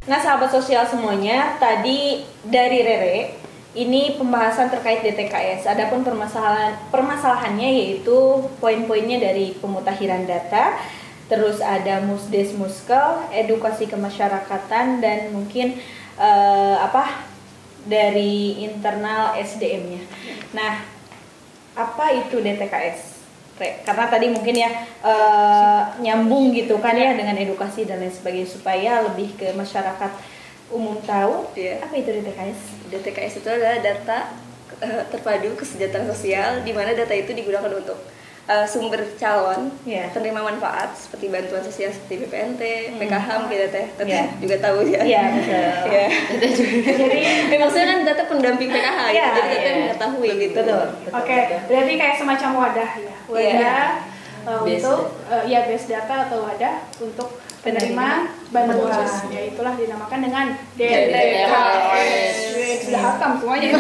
Nah, sahabat sosial semuanya, tadi dari Rere ini pembahasan terkait DTKS. Adapun permasalahannya yaitu poin-poinnya dari pemutakhiran data, terus ada Musdes Muskel, edukasi kemasyarakatan, dan mungkin dari internal SDM-nya. Nah, apa itu DTKS? Karena tadi mungkin ya nyambung gitu kan ya dengan edukasi dan lain sebagainya supaya lebih ke masyarakat umum tahu. Apa itu DTKS? DTKS itu adalah data terpadu kesejahteraan sosial, di mana data itu digunakan untuk sumber calon penerima manfaat seperti bantuan sosial seperti BPNT, PKH mungkin juga tahu ya. Iya, betul. Jadi maksudnya kan data pendamping PKH gitu, jadi data yang mengetahui gitu. Betul. Oke, berarti kayak semacam wadah ya. Wadah untuk base data atau wadah untuk penerima bantuan. Ya itulah dinamakan dengan DTKS. Sudah hatam semuanya.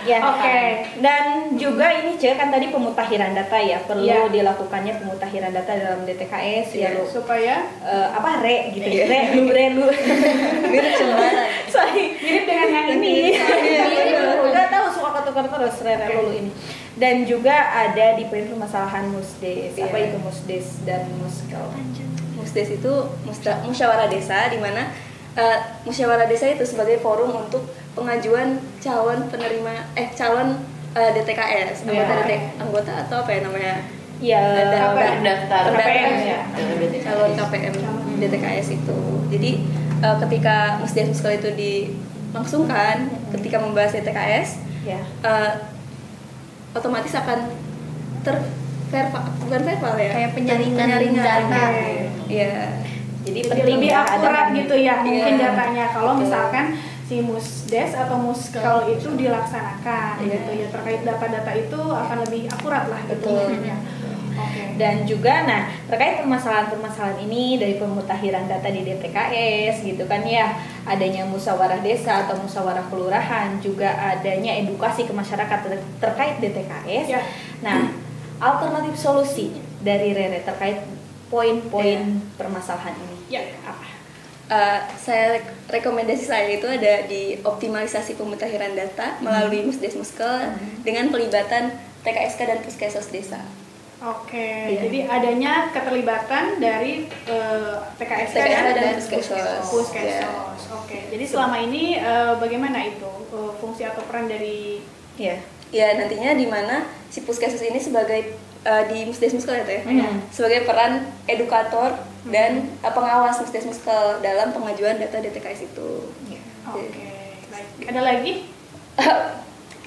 Oke. Dan juga ini kan tadi pemutakhiran data ya, perlu dilakukannya pemutakhiran data dalam DTKS supaya gitu. Lu. Mirip dengan yang ini. Udah tahu suka ketukar terus lu ini. Dan juga ada di poin permasalahan Musdes. Apa itu Musdes dan Muskel? Musdes itu musyawarah desa, di mana musyawarah desa itu sebagai forum untuk pengajuan calon penerima DTKS, anggota atau apa ya namanya? Daftar KPM calon KPM DTKS itu. Jadi ketika Musdes Muskel itu dilangsungkan, ketika membahas DTKS, otomatis akan verbal ya, kayak penyaringan data. Iya. Jadi lebih akurat gitu ya mungkin datanya kalau misalkan si Musdes atau Muskel itu dilaksanakan gitu ya, terkait data-data itu akan lebih akurat lah gitu. Dan juga terkait permasalahan ini dari pemutakhiran data di DTKS gitu kan ya, adanya musyawarah desa atau musyawarah kelurahan, juga adanya edukasi ke masyarakat terkait DTKS. Nah, alternatif solusi dari Rere terkait poin-poin permasalahan ini apa? Saya rekomendasi saya itu ada di optimalisasi pemutakhiran data melalui Musdes Muskel dengan pelibatan TKSK dan Puskesmas desa. Jadi adanya keterlibatan dari TKSK dan Puskesmas. Jadi selama ini bagaimana itu fungsi atau peran dari nantinya di mana si Puskesmas ini sebagai di Musdes Muskel itu sebagai peran edukator dan pengawas Musdes Muskel dalam pengajuan data DTKS itu. Baik. Ada lagi?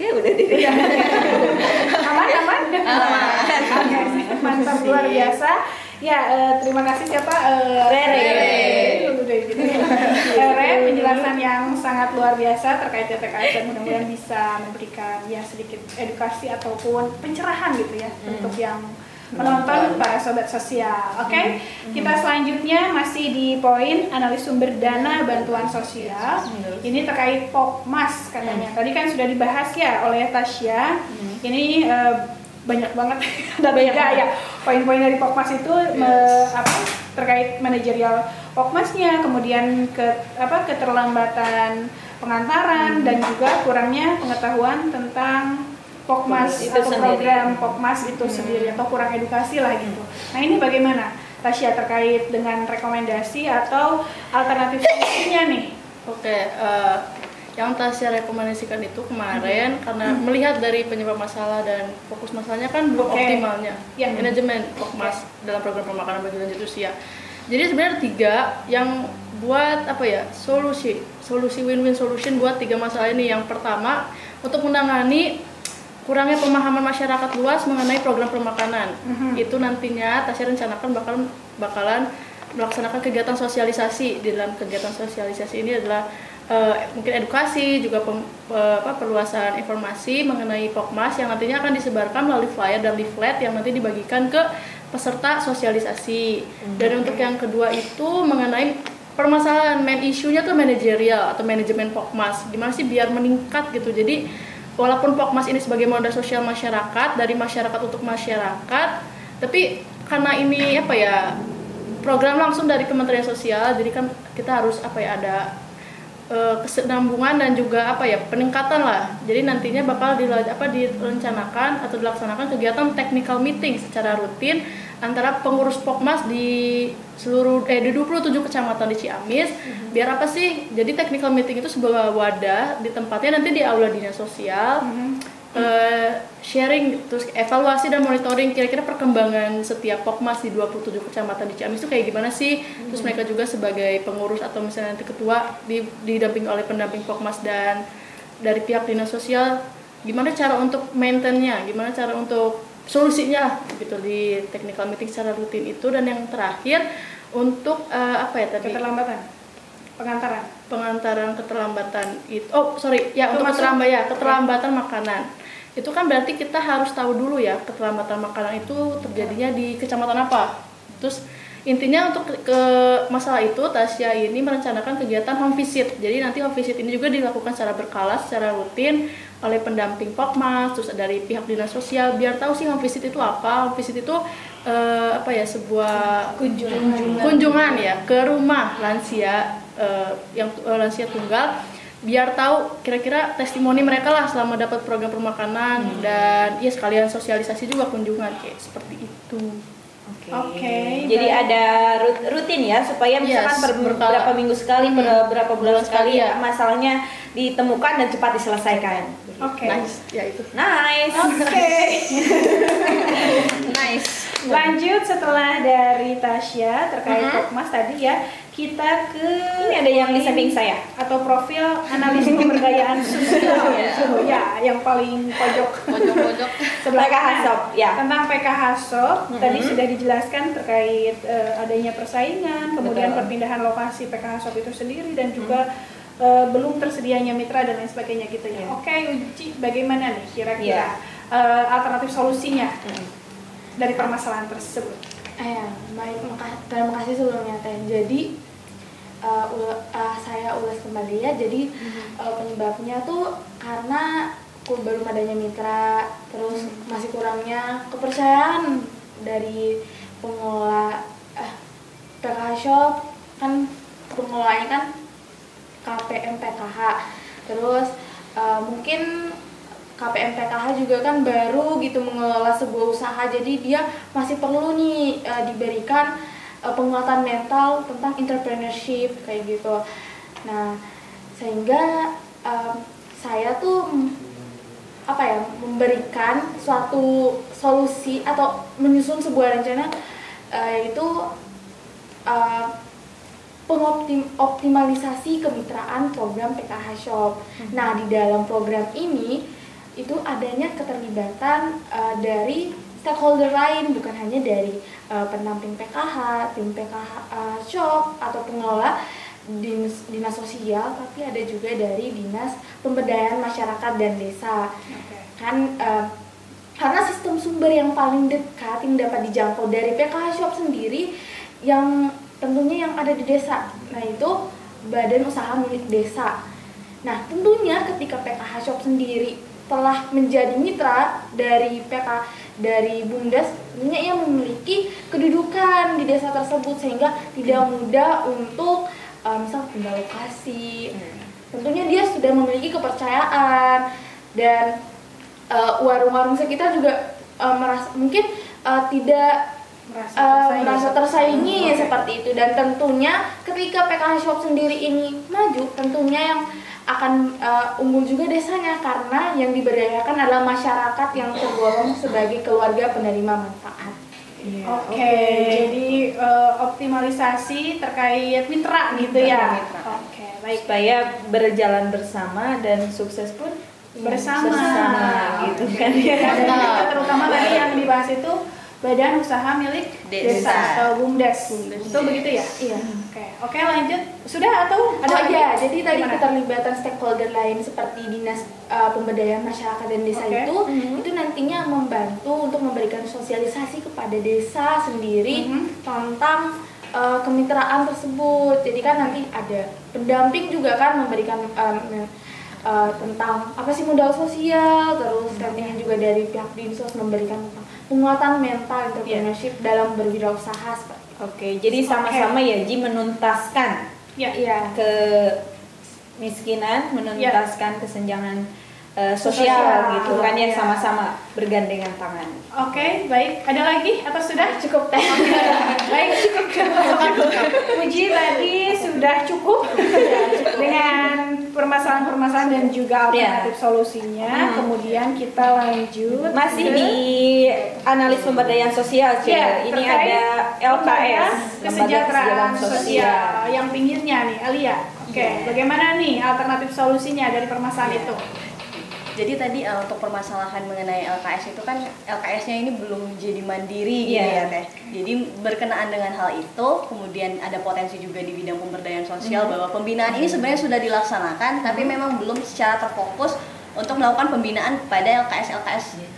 Udah deh. Aman. Mantap, luar biasa. Terima kasih siapa? Rere, penjelasan yang sangat luar biasa terkait DTKS, dan mudah-mudahan bisa memberikan sedikit edukasi ataupun pencerahan gitu ya untuk yang menonton para sobat sosial. Kita selanjutnya masih di poin analis sumber dana bantuan sosial. Ini terkait Pokmas katanya. Tadi kan sudah dibahas ya oleh Tasya. Ini banyak banget poin-poin dari Pokmas itu terkait manajerial Pokmasnya, kemudian keterlambatan pengantaran dan juga kurangnya pengetahuan tentang Pokmas atau program Pokmas itu sendiri, atau kurang edukasi lah gitu. Nah, ini bagaimana Tasya terkait dengan rekomendasi atau alternatif solusinya nih? Yang Tasya rekomendasikan itu kemarin karena melihat dari penyebab masalah dan fokus masalahnya kan belum optimalnya manajemen Pokmas dalam program pemakanan bagi lanjut usia. Jadi sebenarnya 3 yang buat solusi win-win solution buat 3 masalah ini. Yang pertama, untuk menangani kurangnya pemahaman masyarakat luas mengenai program pemakanan. Itu nantinya Tasya rencanakan bakalan melaksanakan kegiatan sosialisasi. Di dalam kegiatan sosialisasi ini adalah mungkin edukasi, juga perluasan informasi mengenai Pokmas yang nantinya akan disebarkan melalui flyer dan leaflet yang nanti dibagikan ke peserta sosialisasi. Dan untuk yang kedua itu mengenai permasalahan main isunya tuh manajerial atau manajemen Pokmas, gimana sih biar meningkat gitu. Jadi walaupun Pokmas ini sebagai moda sosial masyarakat, dari masyarakat untuk masyarakat, tapi karena ini program langsung dari Kementerian Sosial, jadi kan kita harus ada kesinambungan dan juga peningkatan lah. Jadi nantinya bakal direncanakan atau dilaksanakan kegiatan technical meeting secara rutin antara pengurus Pokmas di seluruh di 27 kecamatan di Ciamis. Biar apa sih? Jadi technical meeting itu sebuah wadah di tempatnya nanti di aula dinas sosial. Sharing, terus evaluasi dan monitoring kira-kira perkembangan setiap Pokmas di 27 kecamatan di Ciamis itu kayak gimana sih. Terus mereka juga sebagai pengurus atau misalnya nanti ketua didampingi oleh pendamping Pokmas dan dari pihak dinas sosial gimana cara untuk maintain-nya, gimana cara untuk solusinya gitu di technical meeting secara rutin itu. Dan yang terakhir untuk pengantaran keterlambatan itu untuk keterlambatan makanan itu kan berarti kita harus tahu dulu ya keterlambatan makanan itu terjadinya di kecamatan apa. Terus intinya untuk ke masalah itu Tasya ini merencanakan kegiatan home visit. Jadi nanti home visit ini juga dilakukan secara berkala, secara rutin oleh pendamping Pokmas, terus dari pihak dinas sosial biar tahu sih home visit itu apa. Home visit itu sebuah kunjungan ya ke rumah lansia yang lansia tunggal, biar tahu kira-kira testimoni mereka lah selama dapat program permakanan dan ya sekalian sosialisasi juga kunjungan kayak seperti itu. Oke. Jadi ada rutin ya supaya misalkan beberapa minggu sekali, beberapa bulan sekali masalahnya ditemukan dan cepat diselesaikan. Nice. Ya itu. Nice. Nice. Lanjut setelah dari Tasya terkait Pokmas tadi ya, kita ke ini ada yang di samping saya atau profil analis pemberdayaan sosial ya, yang paling pojok sebelah PKH-SOP ya. Tentang PKH-SOP tadi sudah dijelaskan terkait adanya persaingan, kemudian perpindahan lokasi PKH-SOP itu sendiri dan juga belum tersedianya mitra dan lain sebagainya gitu ya. Oke, Uci, bagaimana nih kira-kira alternatif solusinya dari permasalahan tersebut? Baik, terima kasih sebelumnya Teh. Jadi saya ulas kembali ya. Jadi penyebabnya tuh karena belum adanya mitra, terus masih kurangnya kepercayaan dari pengelola PKH Shop. Kan pengelolanya kan KPM PKH. Terus mungkin KPM PKH juga kan baru gitu mengelola sebuah usaha, jadi dia masih perlu nih diberikan penguatan mental tentang entrepreneurship kayak gitu. Nah, sehingga saya tuh memberikan suatu solusi atau menyusun sebuah rencana yaitu pengoptimalisasi kemitraan program PKH Shop. Nah, di dalam program ini itu adanya keterlibatan dari stakeholder lain, bukan hanya dari pendamping PKH, tim PKH Shop atau pengelola dinas sosial, tapi ada juga dari dinas pemberdayaan masyarakat dan desa. Kan karena sistem sumber yang paling dekat yang dapat dijangkau dari PKH Shop sendiri yang tentunya yang ada di desa. Nah, itu badan usaha milik desa. Nah, tentunya ketika PKH Shop sendiri telah menjadi mitra dari dari BUMDes, tentunya ia memiliki kedudukan di desa tersebut sehingga tidak mudah untuk misal pindah lokasi. Tentunya dia sudah memiliki kepercayaan dan warung-warung sekitar juga mungkin tidak merasa tersaingi seperti itu. Dan tentunya ketika PKH Shop sendiri ini maju, tentunya yang akan unggul juga desanya karena yang diberdayakan adalah masyarakat yang tergolong sebagai keluarga penerima manfaat. Oke, jadi optimalisasi terkait mitra gitu ya. Oke, baik. Supaya berjalan bersama dan sukses pun bersama gitu kan ya. Terutama tadi yang dibahas itu badan usaha milik desa atau BUMDes. Itu begitu ya? Iya. Oke, lanjut. Sudah atau ada lagi? Ya, jadi tadi keterlibatan stakeholder lain seperti dinas pemberdayaan masyarakat dan desa itu nantinya membantu untuk memberikan sosialisasi kepada desa sendiri tentang kemitraan tersebut. Jadi kan nanti ada pendamping juga kan memberikan tentang apa sih modal sosial, terus nantinya juga dari pihak Dinsos memberikan tentang penguatan mental entrepreneurship dalam berwirausaha seperti itu. Oke, jadi sama-sama ya Ji menuntaskan kemiskinan, menuntaskan kesenjangan sosial gitu kan ya, sama-sama bergandengan tangan. Oke, baik. Ada lagi atau sudah cukup? Baik, cukup. Puji tadi sudah cukup dengan permasalahan-permasalahan dan juga alternatif solusinya. Kemudian kita lanjut masih di analis pemberdayaan sosial, ini ada LKS, kesejahteraan sosial yang pinggirnya nih, Alia. Oke, bagaimana nih alternatif solusinya dari permasalahan itu? Jadi tadi untuk permasalahan mengenai LKS itu kan LKS-nya ini belum jadi mandiri gitu ya Teh. Jadi berkenaan dengan hal itu, kemudian ada potensi juga di bidang pemberdayaan sosial bahwa pembinaan ini sebenarnya sudah dilaksanakan, tapi memang belum secara terfokus untuk melakukan pembinaan pada LKS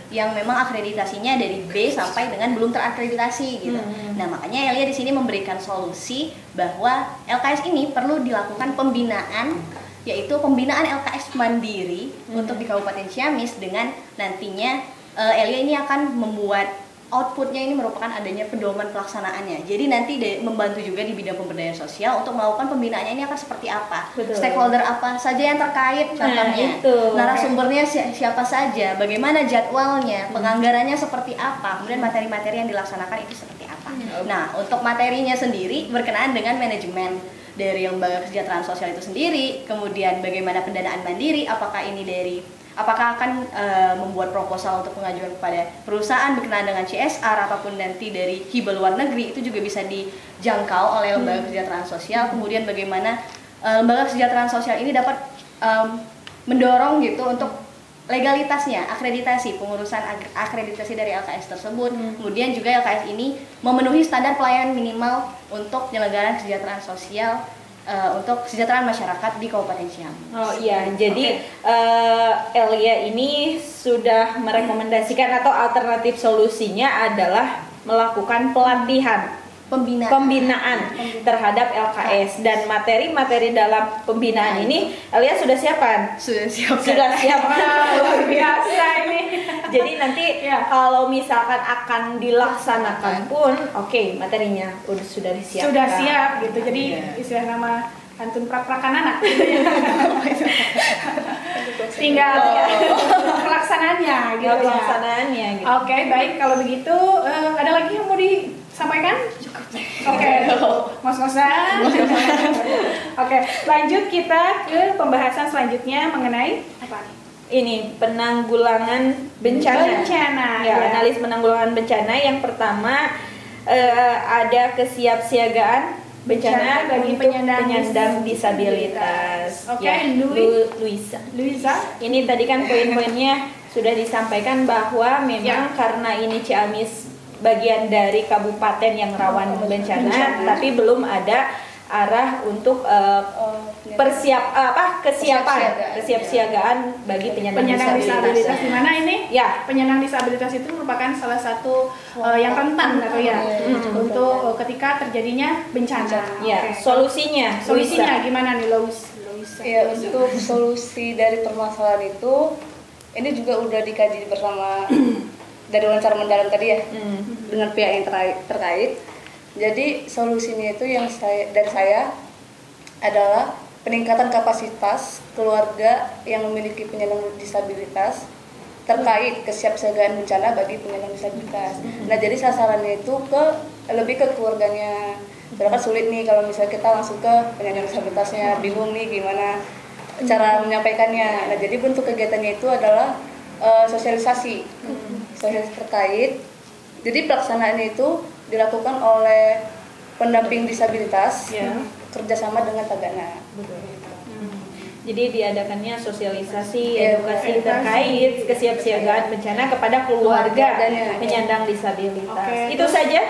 yang memang akreditasinya dari B sampai dengan belum terakreditasi gitu. Nah, makanya Elia di sini memberikan solusi bahwa LKS ini perlu dilakukan pembinaan, yaitu pembinaan LKS mandiri untuk di Kabupaten Ciamis, dengan nantinya Elia ini akan membuat outputnya ini merupakan adanya pedoman pelaksanaannya. Jadi nanti membantu juga di bidang pemberdayaan sosial untuk melakukan pembinaannya ini akan seperti apa, stakeholder apa saja yang terkait, contohnya narasumbernya siapa saja, bagaimana jadwalnya, penganggarannya seperti apa, kemudian materi-materi yang dilaksanakan itu seperti apa. Nah, untuk materinya sendiri berkenaan dengan manajemen dari lembaga kesejahteraan sosial itu sendiri, kemudian bagaimana pendanaan mandiri, apakah akan membuat proposal untuk pengajuan kepada perusahaan berkenaan dengan CSR ataupun nanti dari hibah luar negeri, itu juga bisa dijangkau oleh lembaga kesejahteraan sosial. Kemudian bagaimana lembaga kesejahteraan sosial ini dapat mendorong gitu untuk legalitasnya, akreditasi, pengurusan akreditasi dari LKS tersebut. Kemudian juga LKS ini memenuhi standar pelayanan minimal untuk penyelenggaraan kesejahteraan sosial untuk kesejahteraan masyarakat di Kabupaten Ciamis. Oh iya, jadi Elia ini sudah merekomendasikan atau alternatif solusinya adalah melakukan pelatihan pembinaan terhadap LKS, dan materi-materi dalam pembinaan ini Elia sudah siapkan. Sudah siapkan. Luar biasa ini. Jadi nanti kalau misalkan akan dilaksanakan pun materinya sudah disiapkan. Sudah siap gitu. Jadi istilah nama antun prak-prakan anak gitu ya. Tinggal pelaksanaannya gitu ya. Pelaksanaannya gitu. Oke, baik, kalau begitu ada lagi yang mau disampaikan? Oke, ngos-ngosan. Oke, lanjut kita ke pembahasan selanjutnya mengenai apa nih? Ini penanggulangan bencana. Analis penanggulangan bencana. Yang pertama ada kesiapsiagaan bencana bagi penyandang disabilitas. Luisa. Ini tadi kan poin-poinnya sudah disampaikan bahwa memang karena ini Ciamis bagian dari kabupaten yang rawan bencana, tapi belum ada arah untuk kesiapsiagaan bagi penyandang disabilitas. Di mana ini? Penyandang disabilitas itu merupakan salah satu yang rentan atau untuk ketika terjadinya bencana. Solusinya gimana nih, Luisa? Ya, untuk solusi dari permasalahan itu ini juga udah dikaji bersama dari wawancara mendalam tadi ya, dengan pihak yang terkait. Jadi solusinya itu dari saya adalah peningkatan kapasitas keluarga yang memiliki penyandang disabilitas terkait kesiapsiagaan bencana bagi penyandang disabilitas. Nah, jadi sasarannya itu lebih ke keluarganya. Karena sulit nih kalau misalnya kita langsung ke penyandang disabilitasnya, bingung nih gimana cara menyampaikannya. Nah, jadi bentuk kegiatannya itu adalah sosialisasi terkait. Jadi pelaksanaannya itu dilakukan oleh pendamping disabilitas kerjasama dengan Tagana. Jadi diadakannya sosialisasi, edukasi terkait kesiapsiagaan bencana kepada keluarga penyandang disabilitas. Itu saja?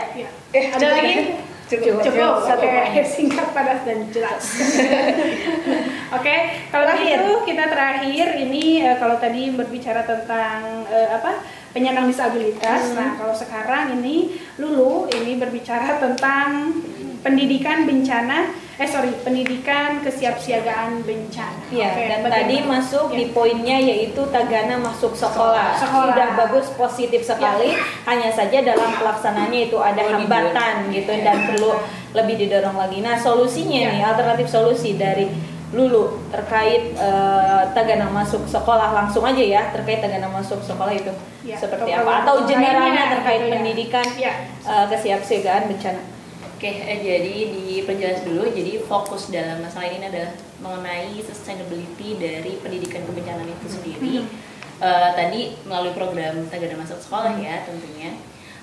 Ada lagi? Cukup. Singkat, padat, dan jelas. Oke, kalau begitu kita terakhir ini kalau tadi berbicara tentang penyandang disabilitas. Nah, kalau sekarang ini Lulu ini berbicara tentang pendidikan bencana pendidikan kesiapsiagaan bencana. Ya, dan tadi masuk di poinnya yaitu Tagana masuk sekolah. Sudah bagus, positif sekali. Hanya saja dalam pelaksanaannya itu ada hambatan gitu dan perlu lebih didorong lagi. Nah, solusinya nih, alternatif solusi dari Lulu terkait Tagana masuk sekolah, langsung aja ya, terkait Tagana masuk sekolah itu seperti apa, atau generalnya terkait pendidikan kesiapsiagaan bencana. Oke, jadi diperjelas dulu. Jadi fokus dalam masalah ini adalah mengenai sustainability dari pendidikan kebencanaan itu sendiri. Tadi melalui program Tagana masuk sekolah ya tentunya.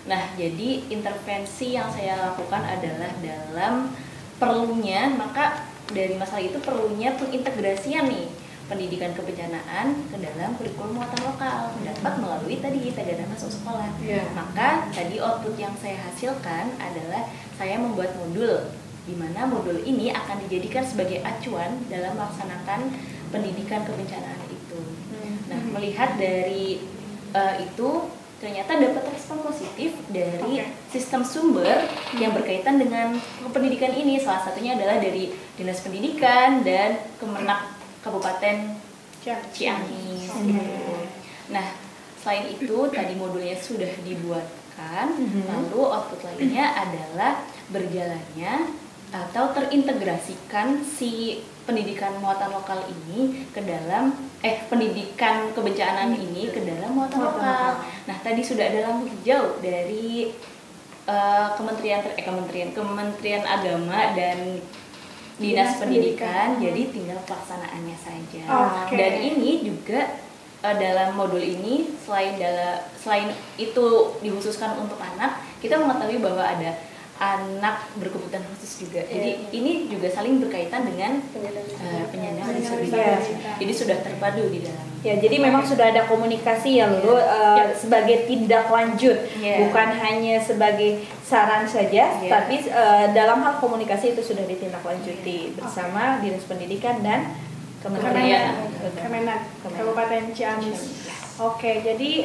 Nah, jadi intervensi yang saya lakukan adalah dalam perlunya, maka dari masalah itu perlunya pengintegrasian nih pendidikan kebencanaan ke dalam kurikulum muatan lokal dapat melalui tadi Tagana masuk sekolah. Maka tadi output yang saya hasilkan adalah saya membuat modul di mana modul ini akan dijadikan sebagai acuan dalam melaksanakan pendidikan kebencanaan itu. Nah, melihat dari itu ternyata dapat respon positif dari sistem sumber yang berkaitan dengan pendidikan ini. Salah satunya adalah dari Dinas Pendidikan dan Kemenak Kabupaten Ciamis. Nah, selain itu tadi modulnya sudah dibuatkan, lalu output lainnya adalah berjalannya atau terintegrasikan si pendidikan muatan lokal ini ke dalam pendidikan kebencanaan ini ke dalam muatan lokal. Nah, tadi sudah ada lampu hijau dari Kementerian Agama dan Dinas Pendidikan, jadi tinggal pelaksanaannya saja. Dan ini juga dalam modul ini selain itu dikhususkan untuk anak, kita mengetahui bahwa ada anak berkebutuhan khusus juga. Jadi ini juga saling berkaitan dengan penyandang disabilitas. Jadi sudah terpadu di dalam. Ya, jadi memang sudah ada komunikasi ya Lulu sebagai tindak lanjut, bukan hanya sebagai saran saja, tapi dalam hal komunikasi itu sudah ditindaklanjuti bersama Dinas Pendidikan dan Kemenak Kabupaten Ciamis. Jadi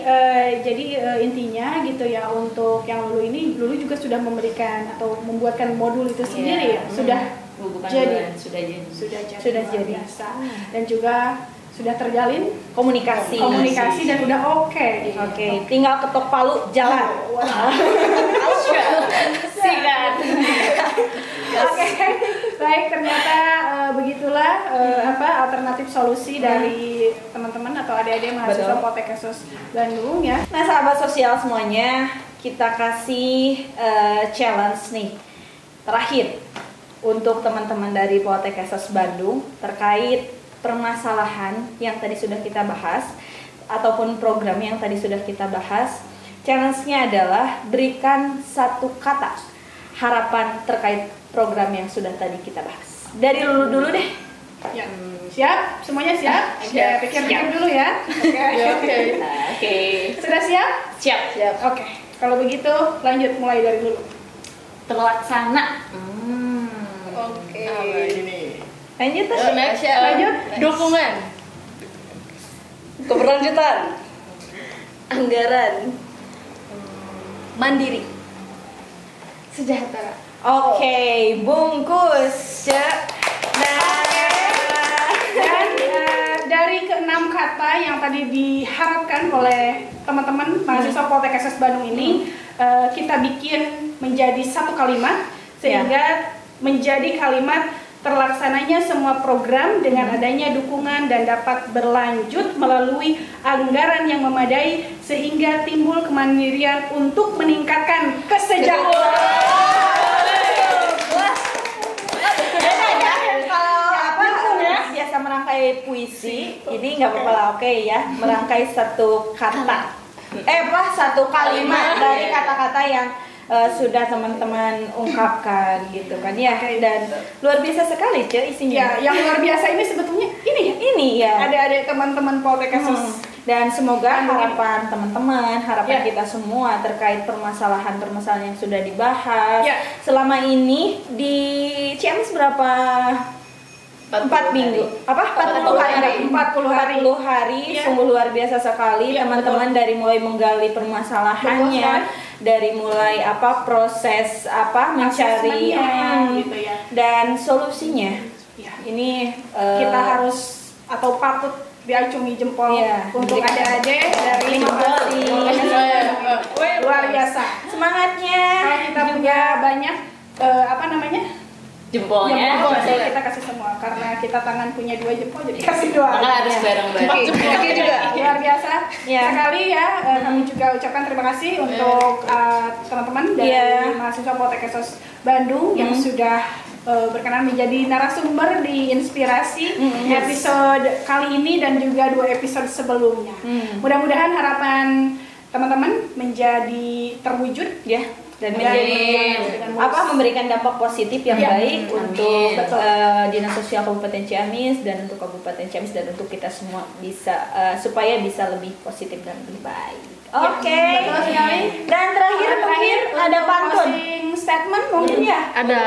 intinya gitu ya, untuk yang Lulu juga sudah memberikan atau membuatkan modul itu sendiri ya. Sudah jadi. Dan juga sudah terjalin komunikasi dan udah oke. Tinggal ketok palu jalan. Sikat. Baik, ternyata begitulah alternatif solusi dari teman-teman atau adik-adik mahasiswa Poltekkes Bandung ya. Nah, sahabat sosial semuanya, kita kasih challenge nih terakhir untuk teman-teman dari Poltekkes Bandung terkait permasalahan yang tadi sudah kita bahas ataupun program yang tadi sudah kita bahas. Challenge-nya adalah berikan satu kata harapan terkait program yang sudah tadi kita bahas. Dari Lulu dulu deh. Ya. Siap? Semuanya siap? Pikir-pikir dulu ya. Oke. Sudah siap? Siap. Oke. Kalau begitu lanjut, mulai dari dulu. Terlaksana. Lanjut. Dukungan. Keberlanjutan. Anggaran. Mandiri. Sejahtera. Bungkus. Dan dari keenam kata yang tadi diharapkan oleh teman-teman mahasiswa Poltekkes Bandung ini, kita bikin menjadi satu kalimat sehingga menjadi kalimat terlaksananya semua program dengan adanya dukungan dan dapat berlanjut melalui anggaran yang memadai sehingga timbul kemandirian untuk meningkatkan kesejahteraan. Biasa merangkai puisi, ini nggak apa-apa lah, ya, merangkai satu kata, satu kalimat dari kata-kata yang sudah teman-teman ungkapkan gitu kan ya, dan luar biasa sekali isinya. Yang luar biasa ini sebetulnya ini ya. Ada teman-teman Poltekkes dan semoga harapan teman-teman, harapan kita semua terkait permasalahan-permasalahan yang sudah dibahas selama ini di Ciamis berapa 4 minggu. Apa? 40 hari. Iya. Sungguh luar biasa sekali teman-teman, dari mulai menggali permasalahannya, dari mulai proses mencari gitu ya. dan solusinya. Ya. Ini Kita harus atau patut diacungi jempol untuk adik-adik dari luar biasa. Semangatnya. Kalau kita punya banyak Jempolnya. jadi kita kasih semua, karena kita tangan punya 2 jempol jadi kasih 2. Maka harus bareng-bareng. Oke juga luar biasa sekali ya. Kami juga ucapkan terima kasih untuk teman-teman dari mahasiswa Poltek Esos Bandung yang sudah berkenan menjadi narasumber di Inspirasi episode kali ini dan juga 2 episode sebelumnya. Mudah-mudahan harapan teman-teman menjadi terwujud dan memberikan dampak positif yang baik untuk Dinas Sosial Kabupaten Ciamis dan untuk Kabupaten Ciamis dan untuk kita semua bisa supaya bisa lebih positif dan lebih baik. Oke. Betul sekali. Dan terakhir ada pantun. Statement mungkin ya. Ada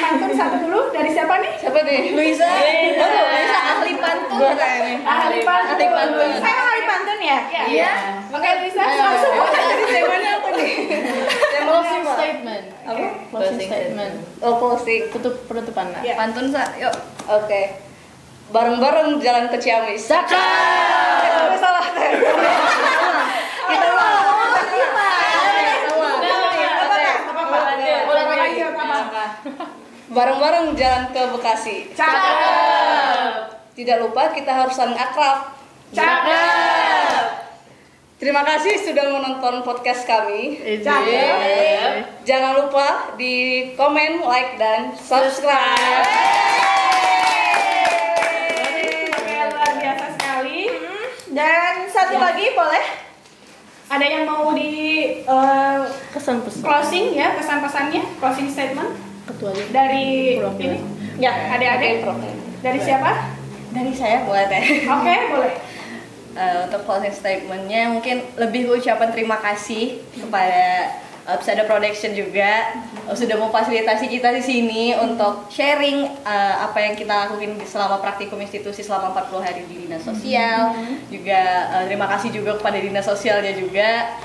pantun satu dulu dari siapa nih? Siapa nih? Luisa. Luisa ahli pantun katanya. Ahli pantun. Saya ahli pantun ya? Iya. Oke, Luisa langsung Jadi temanya apa nih? Closing statement. Apa? Closing statement. Oh, closing. Penutupan. Ya. Pantun sa, yuk. Oke. Bareng-bareng jalan ke Ciamis. Cakep. Salah. Kita bareng-bareng jalan ke Bekasi. Cakep. Tidak lupa kita harus saling akrab. Cakep. Terima kasih sudah menonton podcast kami. Cakep. Jangan lupa di komen, like, dan subscribe. Luar biasa sekali. Dan satu lagi boleh? Ada yang mau di Kesan-pesan. closing ya, pesan-pesannya, closing statement Ketua aja. dari ini? Ya, Adik-adik. Dari siapa? Dari saya buat Oke, boleh. untuk closing statementnya mungkin lebih ucapan terima kasih kepada Pesada Production juga sudah memfasilitasi kita di sini untuk sharing apa yang kita lakukan selama praktikum institusi selama 40 hari di Dinas Sosial. Juga terima kasih juga kepada Dinas Sosialnya juga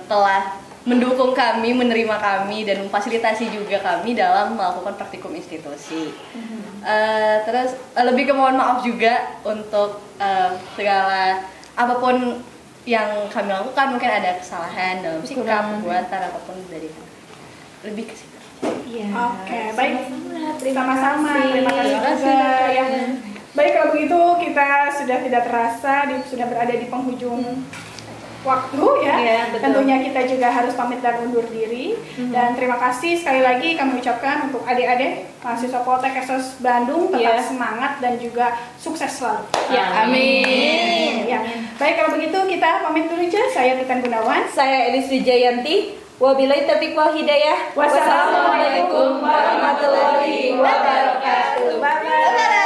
telah mendukung kami, menerima kami, dan memfasilitasi juga kami dalam melakukan praktikum institusi. Terus lebih ke mohon maaf juga untuk segala apapun yang kami lakukan, mungkin ada kesalahan dalam sikap, perbuatan, ataupun dari kami. Lebih ke situ. Oke, baik. Sama-sama. Terima kasih juga ya. Baik, kalau begitu kita sudah tidak terasa sudah berada di penghujung waktu ya. Tentunya kita juga harus pamit dan undur diri. Dan terima kasih sekali lagi kami ucapkan untuk adik-adik mahasiswa Poltek Esos Bandung, tetap semangat dan juga sukses selalu. Amin. Ya. Baik, kalau begitu kita pamit dulu aja. Saya Titan Gunawan. Saya Elis Wijayanti. Wabillahi taufiq wal hidayah. Wassalamualaikum warahmatullahi wabarakatuh. Bye bye.